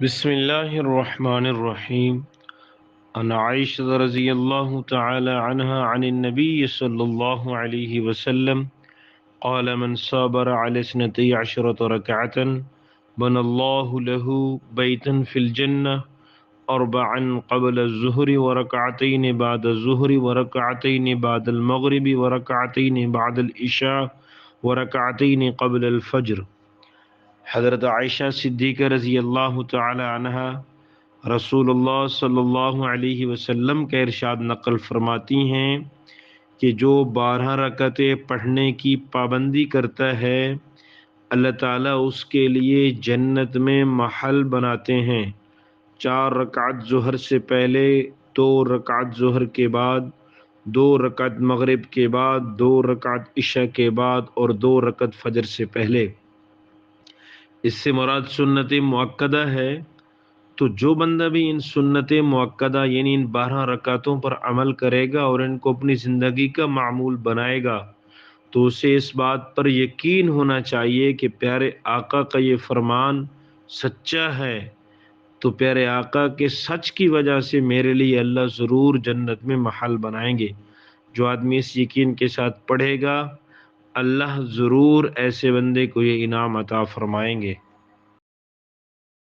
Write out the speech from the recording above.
بسم الله الرحمن الرحيم. عن عائشة رضي الله تعالى عنها عن النبي صلى الله عليه وسلم قال من صبر على 12 ركعة بنى الله له بيتا في الجنة أربعا قبل الظهر وركعتين بعد الظهر وركعتين بعد المغرب وركعتين بعد العشاء وركعتين قبل الفجر۔ حضرت عائشہ صدیقہ رضی اللہ تعالی عنہا رسول اللہ صلی اللہ علیہ وسلم کا ارشاد نقل فرماتی ہیں کہ جو 12 رکعتیں پڑھنے کی پابندی کرتا ہے اللہ تعالیٰ اس کے لیے جنت میں محل بناتے ہیں۔ 4 رکعت ظہر سے پہلے، 2 رکعت ظہر کے بعد، 2 رکعت مغرب کے بعد، 2 رکعت عشاء کے بعد اور 2 رکعت فجر سے پہلے۔ اس سے مراد سنت مؤکدہ ہے۔ تو جو بندہ بھی ان سنت مؤکدہ یعنی ان 12 رکعتوں پر عمل کرے گا اور ان کو اپنی زندگی کا معمول بنائے گا تو اسے اس بات پر یقین ہونا چاہیے کہ پیارے آقا کا یہ فرمان سچا ہے، تو پیارے آقا کے سچ کی وجہ سے میرے لیے اللہ ضرور جنت میں محل بنائیں گے۔ جو آدمی اس یقین کے ساتھ پڑھے گا اللہ ضرور ایسے بندے کو یہ انعام عطا فرمائیں گے۔